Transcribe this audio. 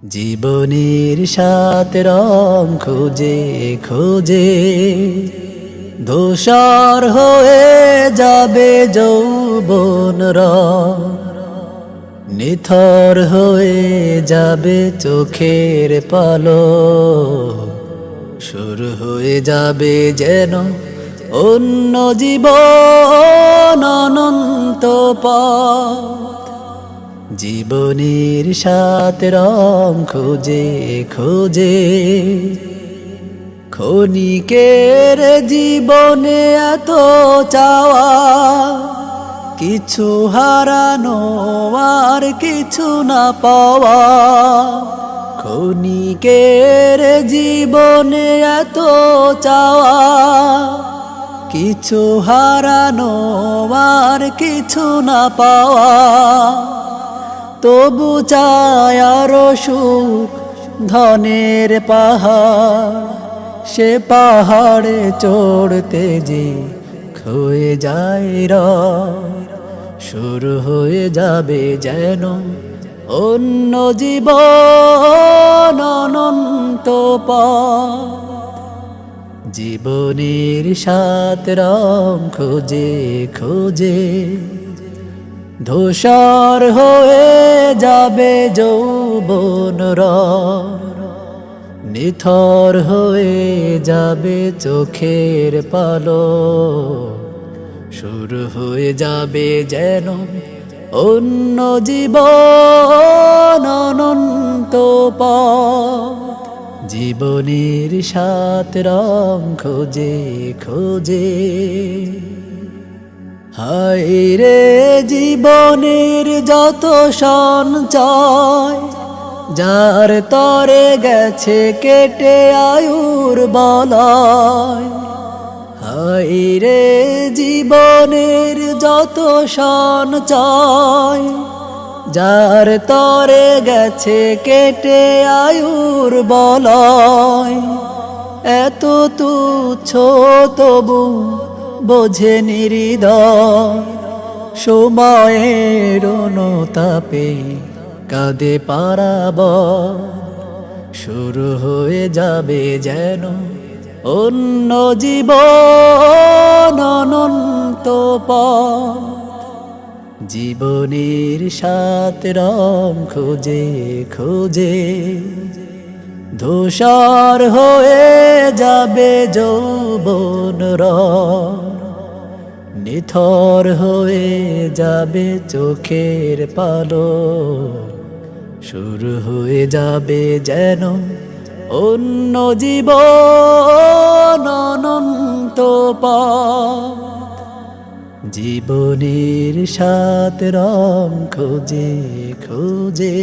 জীবনের সাত রং খুঁজে খুঁজে ধূসর হয়ে যাবে যৌবন রং, নিথর হয়ে যাবে চোখের পলক, শুরু হয়ে যাবে যেন অন্য জীবন অনন্ত পথ। জীবনের সাত রং খুঁজে খুঁজে ক্ষণিকের জীবনে এত চাওয়া, কিছু হারানো আর কিছু না পাওয়া। ক্ষণিকের জীবনে এত চাওয়া, কিছু হারানো আর কিছু না পাওয়া। তবু চাই আরো সুখ ধনের পাহাড়, সে পাহাড়ে চড়তে যে ক্ষয়ে যায় রাত, শুরু হয়ে যাবে যেন অন্য জীবন অনন্ত পথ। জীবনের সাত রং খুঁজে খুঁজে ধূসর হয়ে যাবে যৌবন রং, নিথর হয়ে যাবে চোখের পলক, শুরু হয়ে যাবে যেন অন্য জীবন অনন্ত পথ। জীবনের সাত রং খুঁজে খুঁজে হায় রে জীবনের যত সঞ্চয়, যার তরে গেছে কেটে আয়ুর বলয়। হায় রে জীবনের যত সঞ্চয়, যার তরে গেছে কেটে আয়ুর বলয়। এত তুচ্ছ তবু বোঝেনি হৃদয়, সময়ের অনুতাপে কাঁদে পারাবর, শুরু হয়ে যাবে যেন অন্য জীবন অনন্ত পথ। জীবনের সাত রং খুঁজে খুঁজে ধূসর হয়ে যাবে যৌবন রং, নিথর হয়ে যাবে চোখের পলক, শুরু হয়ে যাবে যেন অন্য জীবন অনন্ত পথ। জীবনের সাত রং খুঁজে খুঁজে